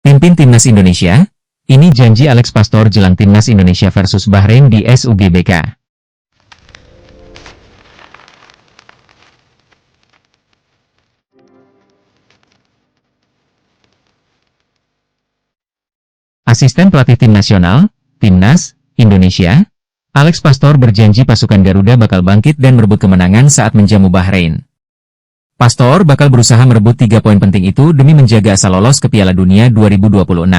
Pimpin Timnas Indonesia, ini janji Alex Pastor jelang Timnas Indonesia versus Bahrain di SUGBK. Asisten pelatih tim nasional, Timnas Indonesia, Alex Pastor berjanji pasukan Garuda bakal bangkit dan merebut kemenangan saat menjamu Bahrain. Pastor bakal berusaha merebut 3 poin penting itu demi menjaga asa lolos ke Piala Dunia 2026.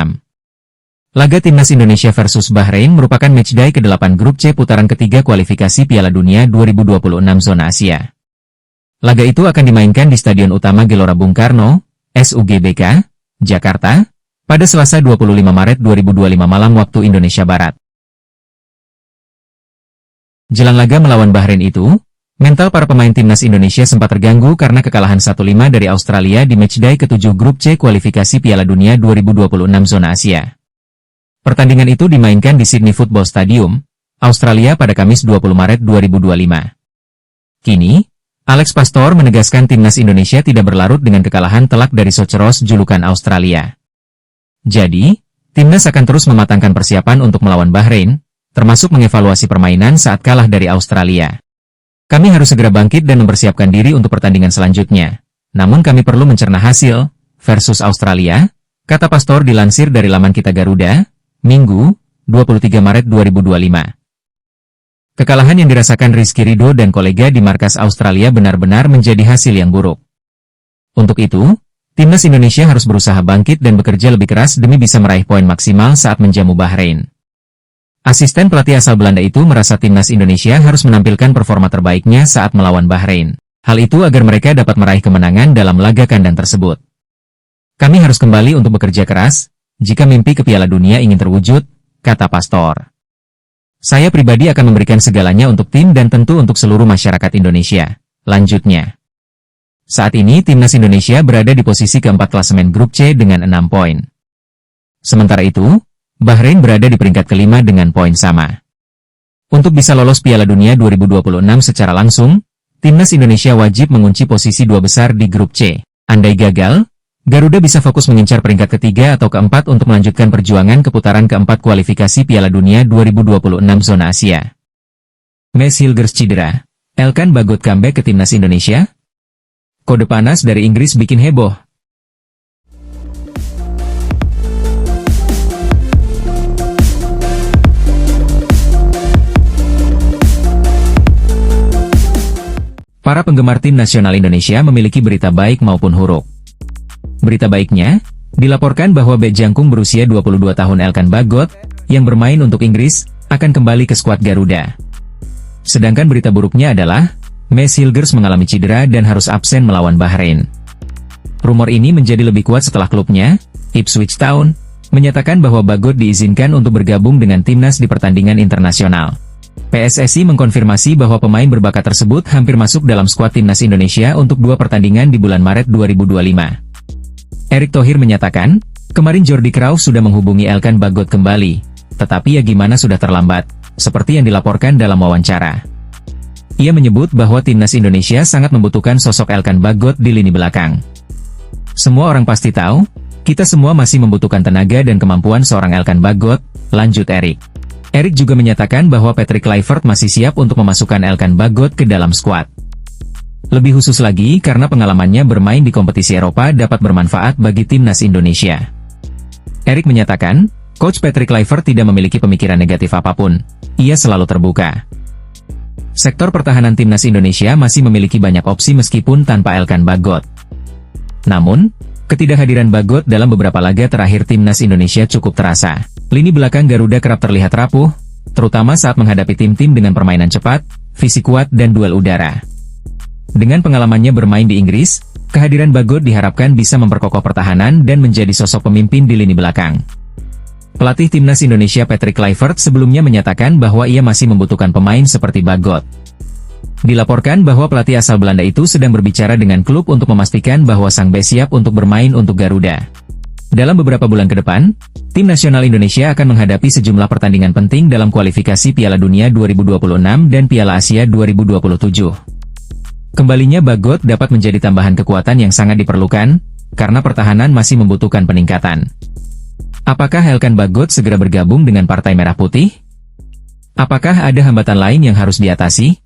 Laga Timnas Indonesia versus Bahrain merupakan matchday ke-8 Grup C putaran ketiga kualifikasi Piala Dunia 2026 zona Asia. Laga itu akan dimainkan di Stadion Utama Gelora Bung Karno, SUGBK, Jakarta, pada Selasa 25 Maret 2025 malam waktu Indonesia Barat. Jelang laga melawan Bahrain itu, mental para pemain Timnas Indonesia sempat terganggu karena kekalahan 1-5 dari Australia di matchday ke-7 Grup C kualifikasi Piala Dunia 2026 zona Asia. Pertandingan itu dimainkan di Sydney Football Stadium, Australia pada Kamis 20 Maret 2025. Kini, Alex Pastor menegaskan Timnas Indonesia tidak berlarut dengan kekalahan telak dari Soceros julukan Australia. Jadi, Timnas akan terus mematangkan persiapan untuk melawan Bahrain, termasuk mengevaluasi permainan saat kalah dari Australia. Kami harus segera bangkit dan mempersiapkan diri untuk pertandingan selanjutnya. Namun kami perlu mencerna hasil, versus Australia, kata Pastor dilansir dari laman Kita Garuda, Minggu, 23 Maret 2025. Kekalahan yang dirasakan Rizky Ridho dan kolega di markas Australia benar-benar menjadi hasil yang buruk. Untuk itu, Timnas Indonesia harus berusaha bangkit dan bekerja lebih keras demi bisa meraih poin maksimal saat menjamu Bahrain. Asisten pelatih asal Belanda itu merasa Timnas Indonesia harus menampilkan performa terbaiknya saat melawan Bahrain. Hal itu agar mereka dapat meraih kemenangan dalam laga kandang tersebut. Kami harus kembali untuk bekerja keras, jika mimpi ke Piala Dunia ingin terwujud, kata Pastor. Saya pribadi akan memberikan segalanya untuk tim dan tentu untuk seluruh masyarakat Indonesia, lanjutnya. Saat ini Timnas Indonesia berada di posisi keempat klasemen Grup C dengan 6 poin. Sementara itu, Bahrain berada di peringkat kelima dengan poin sama. Untuk bisa lolos Piala Dunia 2026 secara langsung, Timnas Indonesia wajib mengunci posisi 2 besar di Grup C. Andai gagal, Garuda bisa fokus mengincar peringkat ketiga atau keempat untuk melanjutkan perjuangan ke putaran keempat kualifikasi Piala Dunia 2026 zona Asia. Max Hilgers cedera. Elkan Bagot comeback ke Timnas Indonesia? Kode panas dari Inggris bikin heboh. Para penggemar tim nasional Indonesia memiliki berita baik maupun buruk. Berita baiknya, dilaporkan bahwa bek jangkung berusia 22 tahun Elkan Bagot, yang bermain untuk Inggris, akan kembali ke skuad Garuda. Sedangkan berita buruknya adalah, Max Hilgers mengalami cedera dan harus absen melawan Bahrain. Rumor ini menjadi lebih kuat setelah klubnya, Ipswich Town, menyatakan bahwa Bagot diizinkan untuk bergabung dengan timnas di pertandingan internasional. PSSI mengkonfirmasi bahwa pemain berbakat tersebut hampir masuk dalam skuad timnas Indonesia untuk 2 pertandingan di bulan Maret 2025. Erick Thohir menyatakan, kemarin Jordi Kraus sudah menghubungi Elkan Bagot kembali, tetapi ya gimana sudah terlambat, seperti yang dilaporkan dalam wawancara. Ia menyebut bahwa timnas Indonesia sangat membutuhkan sosok Elkan Bagot di lini belakang. Semua orang pasti tahu, kita semua masih membutuhkan tenaga dan kemampuan seorang Elkan Bagot, lanjut Erick. Erick juga menyatakan bahwa Patrick Kluivert masih siap untuk memasukkan Elkan Bagot ke dalam skuad. Lebih khusus lagi karena pengalamannya bermain di kompetisi Eropa dapat bermanfaat bagi timnas Indonesia. Erick menyatakan, Coach Patrick Kluivert tidak memiliki pemikiran negatif apapun, ia selalu terbuka. Sektor pertahanan timnas Indonesia masih memiliki banyak opsi meskipun tanpa Elkan Bagot. Namun, ketidakhadiran Bagot dalam beberapa laga terakhir timnas Indonesia cukup terasa. Lini belakang Garuda kerap terlihat rapuh, terutama saat menghadapi tim-tim dengan permainan cepat, fisik kuat dan duel udara. Dengan pengalamannya bermain di Inggris, kehadiran Bagot diharapkan bisa memperkokoh pertahanan dan menjadi sosok pemimpin di lini belakang. Pelatih timnas Indonesia Patrick Kluivert sebelumnya menyatakan bahwa ia masih membutuhkan pemain seperti Bagot. Dilaporkan bahwa pelatih asal Belanda itu sedang berbicara dengan klub untuk memastikan bahwa sang bek siap untuk bermain untuk Garuda. Dalam beberapa bulan ke depan, tim nasional Indonesia akan menghadapi sejumlah pertandingan penting dalam kualifikasi Piala Dunia 2026 dan Piala Asia 2027. Kembalinya Bagot dapat menjadi tambahan kekuatan yang sangat diperlukan, karena pertahanan masih membutuhkan peningkatan. Apakah Elkan Bagot segera bergabung dengan Partai Merah Putih? Apakah ada hambatan lain yang harus diatasi?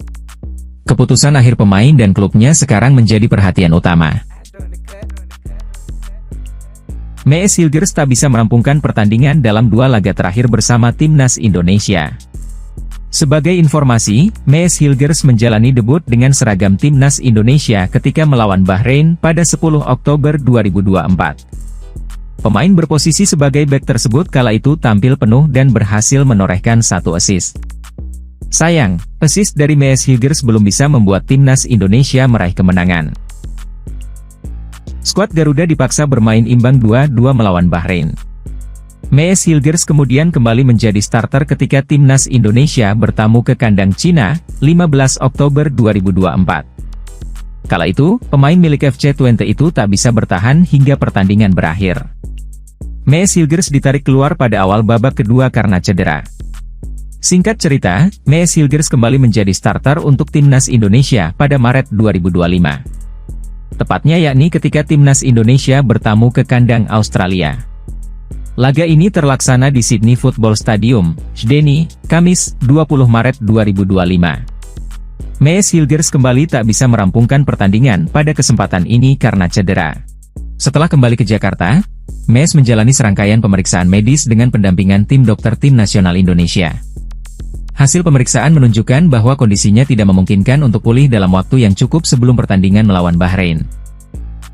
Keputusan akhir pemain dan klubnya sekarang menjadi perhatian utama. Mees Hilgers tak bisa merampungkan pertandingan dalam 2 laga terakhir bersama Timnas Indonesia. Sebagai informasi, Mees Hilgers menjalani debut dengan seragam Timnas Indonesia ketika melawan Bahrain pada 10 Oktober 2024. Pemain berposisi sebagai bek tersebut kala itu tampil penuh dan berhasil menorehkan 1 assist. Sayang, assist dari Mees Hilgers belum bisa membuat Timnas Indonesia meraih kemenangan. Skuad Garuda dipaksa bermain imbang 2-2 melawan Bahrain. Mees Hilgers kemudian kembali menjadi starter ketika Timnas Indonesia bertamu ke kandang Cina, 15 Oktober 2024. Kala itu, pemain milik FC20 itu tak bisa bertahan hingga pertandingan berakhir. Mees Hilgers ditarik keluar pada awal babak kedua karena cedera. Singkat cerita, Mees Hilgers kembali menjadi starter untuk Timnas Indonesia pada Maret 2025. Tepatnya yakni ketika Timnas Indonesia bertamu ke kandang Australia. Laga ini terlaksana di Sydney Football Stadium, Sydney, Kamis, 20 Maret 2025. Mees Hilgers kembali tak bisa merampungkan pertandingan pada kesempatan ini karena cedera. Setelah kembali ke Jakarta, Mees menjalani serangkaian pemeriksaan medis dengan pendampingan tim dokter Tim Nasional Indonesia. Hasil pemeriksaan menunjukkan bahwa kondisinya tidak memungkinkan untuk pulih dalam waktu yang cukup sebelum pertandingan melawan Bahrain.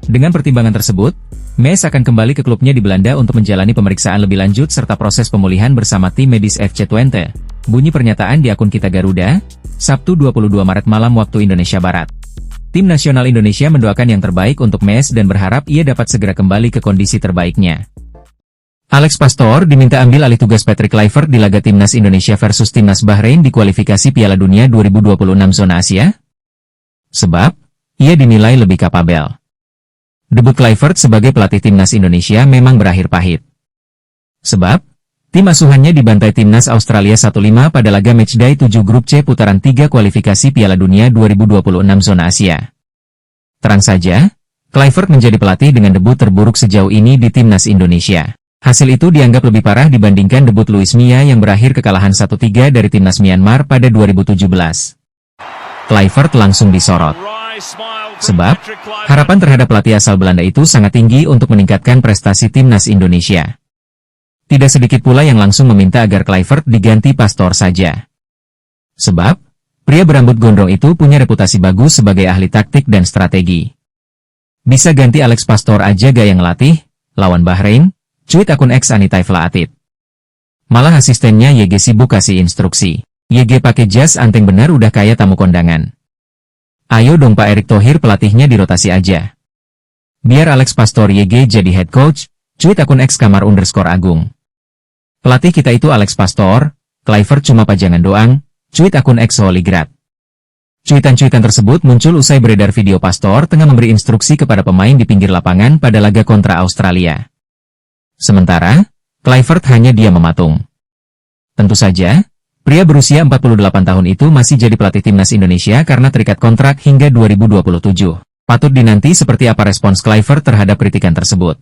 Dengan pertimbangan tersebut, Mees akan kembali ke klubnya di Belanda untuk menjalani pemeriksaan lebih lanjut serta proses pemulihan bersama tim medis FC20, bunyi pernyataan di akun Kita Garuda, Sabtu 22 Maret malam waktu Indonesia Barat. Tim Nasional Indonesia mendoakan yang terbaik untuk Mees dan berharap ia dapat segera kembali ke kondisi terbaiknya. Alex Pastor diminta ambil alih tugas Patrick Kluivert di laga Timnas Indonesia versus Timnas Bahrain di kualifikasi Piala Dunia 2026 zona Asia. Sebab, ia dinilai lebih kapabel. Debut Kluivert sebagai pelatih Timnas Indonesia memang berakhir pahit. Sebab, tim asuhannya dibantai Timnas Australia 1-5 pada laga matchday 7 grup C putaran 3 kualifikasi Piala Dunia 2026 zona Asia. Terang saja, Kluivert menjadi pelatih dengan debut terburuk sejauh ini di Timnas Indonesia. Hasil itu dianggap lebih parah dibandingkan debut Luis Mia yang berakhir kekalahan 1-3 dari Timnas Myanmar pada 2017. Kluivert langsung disorot. Sebab, harapan terhadap pelatih asal Belanda itu sangat tinggi untuk meningkatkan prestasi Timnas Indonesia. Tidak sedikit pula yang langsung meminta agar Kluivert diganti Pastor saja. Sebab, pria berambut gondrong itu punya reputasi bagus sebagai ahli taktik dan strategi. Bisa ganti Alex Pastor aja gaya ngelatih, lawan Bahrain, cuit akun X Anitaifla Atit. Malah asistennya YG sibuk kasih instruksi. YG pakai jas anteng benar udah kayak tamu kondangan. Ayo dong Pak Erick Thohir pelatihnya dirotasi aja. Biar Alex Pastor YG jadi head coach, cuit akun X Kamar_Agung. Pelatih kita itu Alex Pastor, Kluivert cuma pajangan doang, cuit akun X Holigrat. Cuitan-cuitan tersebut muncul usai beredar video Pastor tengah memberi instruksi kepada pemain di pinggir lapangan pada laga kontra Australia. Sementara, Kluivert hanya diam mematung. Tentu saja, pria berusia 48 tahun itu masih jadi pelatih Timnas Indonesia karena terikat kontrak hingga 2027. Patut dinanti seperti apa respons Kluivert terhadap kritikan tersebut.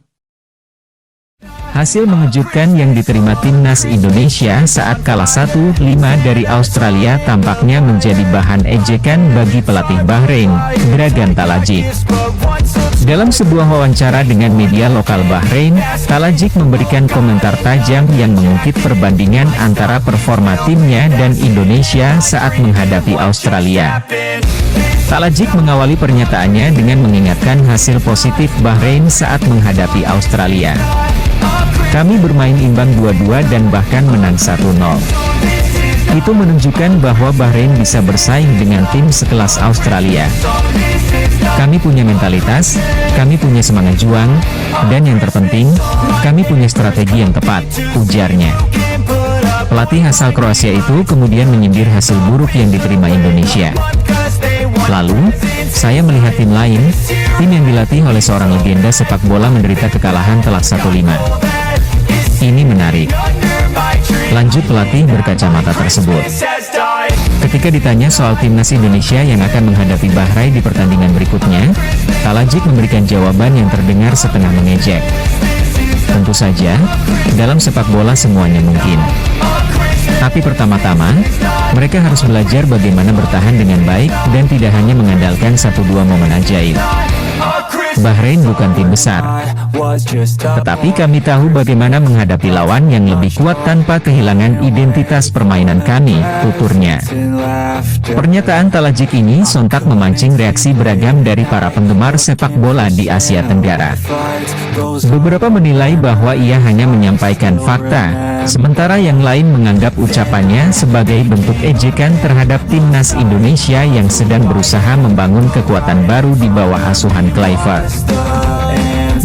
Hasil mengejutkan yang diterima Timnas Indonesia saat kalah 1-5 dari Australia tampaknya menjadi bahan ejekan bagi pelatih Bahrain, Dragan Talajik. Dalam sebuah wawancara dengan media lokal Bahrain, Talajik memberikan komentar tajam yang mengungkit perbandingan antara performa timnya dan Indonesia saat menghadapi Australia. Talajik mengawali pernyataannya dengan mengingatkan hasil positif Bahrain saat menghadapi Australia. Kami bermain imbang 2-2 dan bahkan menang 1-0. Itu menunjukkan bahwa Bahrain bisa bersaing dengan tim sekelas Australia. Kami punya mentalitas, kami punya semangat juang, dan yang terpenting, kami punya strategi yang tepat, ujarnya. Pelatih asal Kroasia itu kemudian menyindir hasil buruk yang diterima Indonesia. Lalu, saya melihat tim lain, tim yang dilatih oleh seorang legenda sepak bola menderita kekalahan telak 1-5. Ini menarik. Lanjut pelatih berkacamata tersebut. Ketika ditanya soal timnas Indonesia yang akan menghadapi Bahrain di pertandingan berikutnya, Talajik memberikan jawaban yang terdengar setengah mengejek. Tentu saja, dalam sepak bola semuanya mungkin. Tapi pertama-tama, mereka harus belajar bagaimana bertahan dengan baik dan tidak hanya mengandalkan 1-2 momen ajaib. Bahrain bukan tim besar, tetapi kami tahu bagaimana menghadapi lawan yang lebih kuat tanpa kehilangan identitas permainan kami, tuturnya. Pernyataan Talajik ini sontak memancing reaksi beragam dari para penggemar sepak bola di Asia Tenggara. Beberapa menilai bahwa ia hanya menyampaikan fakta, sementara yang lain menganggap ucapannya sebagai bentuk ejekan terhadap timnas Indonesia yang sedang berusaha membangun kekuatan baru di bawah asuhan Kluivert.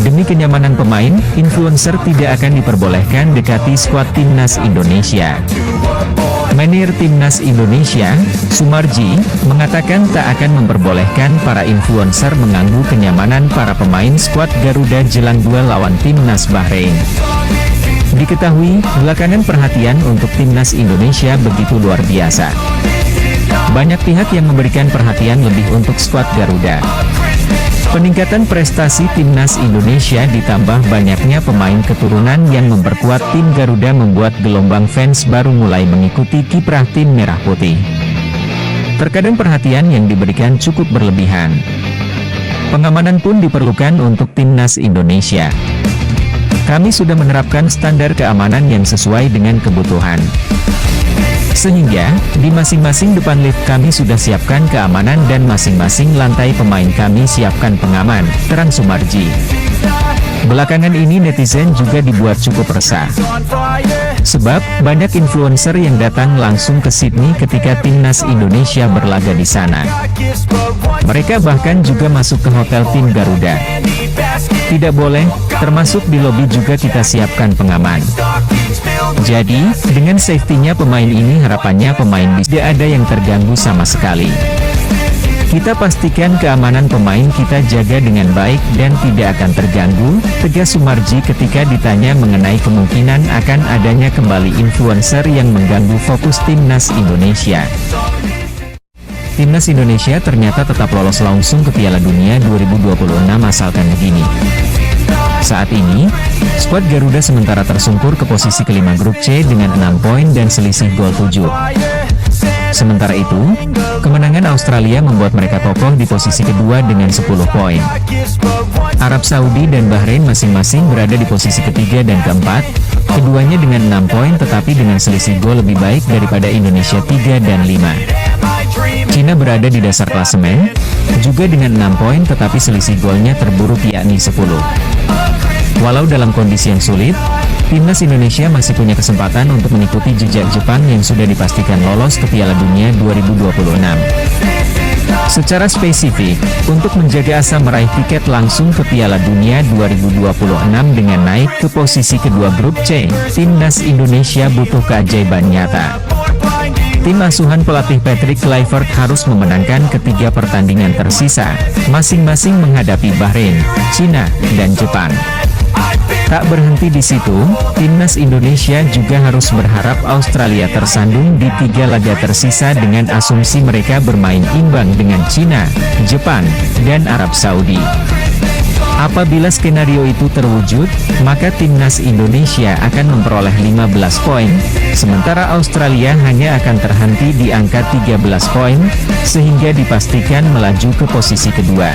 Demi kenyamanan pemain, influencer tidak akan diperbolehkan dekati skuad timnas Indonesia. Manajer timnas Indonesia, Sumarji, mengatakan tak akan memperbolehkan para influencer mengganggu kenyamanan para pemain skuad Garuda jelang duel lawan timnas Bahrain. Diketahui, belakangan perhatian untuk timnas Indonesia begitu luar biasa. Banyak pihak yang memberikan perhatian lebih untuk skuad Garuda. Peningkatan prestasi timnas Indonesia ditambah banyaknya pemain keturunan yang memperkuat tim Garuda membuat gelombang fans baru mulai mengikuti kiprah tim Merah Putih. Terkadang perhatian yang diberikan cukup berlebihan. Pengamanan pun diperlukan untuk timnas Indonesia. Kami sudah menerapkan standar keamanan yang sesuai dengan kebutuhan. Sehingga, di masing-masing depan lift kami sudah siapkan keamanan dan masing-masing lantai pemain kami siapkan pengaman, terang Sumarji. Belakangan ini netizen juga dibuat cukup resah. Sebab, banyak influencer yang datang langsung ke Sydney ketika timnas Indonesia berlaga di sana. Mereka bahkan juga masuk ke hotel tim Garuda. Tidak boleh, termasuk di lobi juga kita siapkan pengaman. Jadi, dengan safety-nya pemain ini harapannya pemain tidak ada yang terganggu sama sekali. Kita pastikan keamanan pemain kita jaga dengan baik dan tidak akan terganggu, tegas Sumarji ketika ditanya mengenai kemungkinan akan adanya kembali influencer yang mengganggu fokus timnas Indonesia. Timnas Indonesia ternyata tetap lolos langsung ke Piala Dunia 2026 asalkan begini. Saat ini, skuad Garuda sementara tersungkur ke posisi kelima grup C dengan 6 poin dan selisih gol 7. Sementara itu, kemenangan Australia membuat mereka kokoh di posisi kedua dengan 10 poin. Arab Saudi dan Bahrain masing-masing berada di posisi ketiga dan keempat, keduanya dengan 6 poin tetapi dengan selisih gol lebih baik daripada Indonesia 3 dan 5. Cina berada di dasar klasemen, juga dengan 6 poin tetapi selisih golnya terburuk yakni 10. Walau dalam kondisi yang sulit, timnas Indonesia masih punya kesempatan untuk mengikuti jejak Jepang yang sudah dipastikan lolos ke Piala Dunia 2026. Secara spesifik, untuk menjaga asa meraih tiket langsung ke Piala Dunia 2026 dengan naik ke posisi kedua grup C, timnas Indonesia butuh keajaiban nyata. Tim asuhan pelatih Patrick Kluivert harus memenangkan ketiga pertandingan tersisa, masing-masing menghadapi Bahrain, Cina, dan Jepang. Tak berhenti di situ, timnas Indonesia juga harus berharap Australia tersandung di 3 laga tersisa dengan asumsi mereka bermain imbang dengan Cina, Jepang, dan Arab Saudi. Apabila skenario itu terwujud, maka timnas Indonesia akan memperoleh 15 poin, sementara Australia hanya akan terhenti di angka 13 poin, sehingga dipastikan melaju ke posisi kedua.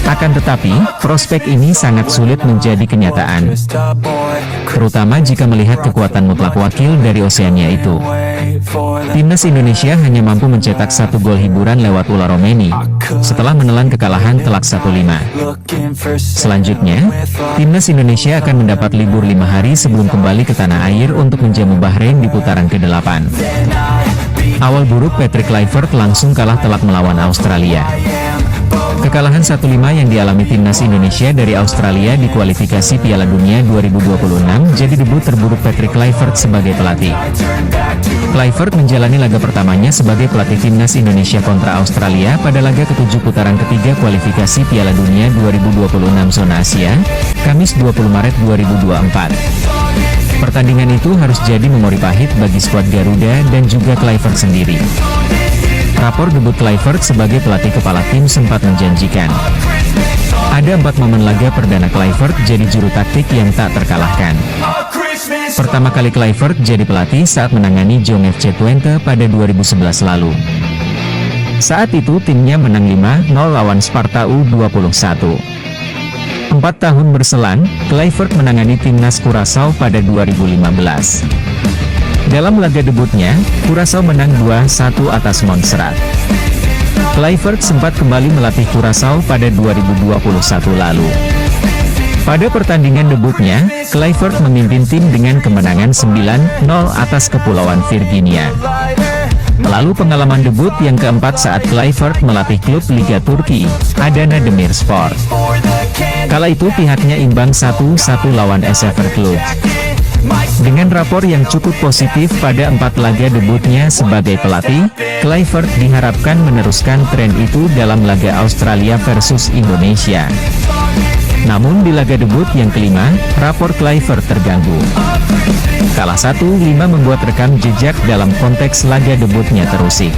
Akan tetapi, prospek ini sangat sulit menjadi kenyataan, terutama jika melihat kekuatan mutlak wakil dari Oseania itu. Timnas Indonesia hanya mampu mencetak 1 gol hiburan lewat ulah Romeni, setelah menelan kekalahan telak 1-5. Selanjutnya, timnas Indonesia akan mendapat libur 5 hari sebelum kembali ke tanah air untuk menjamu Bahrain di putaran ke-8. Awal buruk Patrick Kluivert langsung kalah telak melawan Australia. Kekalahan 1-5 yang dialami timnas Indonesia dari Australia di kualifikasi Piala Dunia 2026 jadi debut terburuk Patrick Kluivert sebagai pelatih. Kluivert menjalani laga pertamanya sebagai pelatih timnas Indonesia kontra Australia pada laga ke-7 putaran ketiga kualifikasi Piala Dunia 2026 zona Asia, Kamis 20 Maret 2024. Pertandingan itu harus jadi memori pahit bagi skuad Garuda dan juga Kluivert sendiri. Rapor debut Kluivert sebagai pelatih kepala tim sempat menjanjikan. Ada 4 momen laga perdana Kluivert jadi juru taktik yang tak terkalahkan. Pertama kali Kluivert jadi pelatih saat menangani Jong FC Twente pada 2011 lalu. Saat itu timnya menang 5-0 lawan Sparta U21. 4 tahun berselang, Kluivert menangani timnas Curaçao pada 2015. Dalam laga debutnya, Curaçao menang 2-1 atas Montserrat. Kluivert sempat kembali melatih Curaçao pada 2021 lalu. Pada pertandingan debutnya, Kluivert memimpin tim dengan kemenangan 9-0 atas Kepulauan Virginia. Lalu pengalaman debut yang keempat saat Kluivert melatih klub Liga Turki, Adana Demirspor. Kala itu pihaknya imbang 1-1 lawan SFR Cluj. Dengan rapor yang cukup positif pada 4 laga debutnya sebagai pelatih, Kluivert diharapkan meneruskan tren itu dalam laga Australia versus Indonesia. Namun di laga debut yang kelima, rapor Kluivert terganggu. Kalah 1-5 membuat rekam jejak dalam konteks laga debutnya terusik.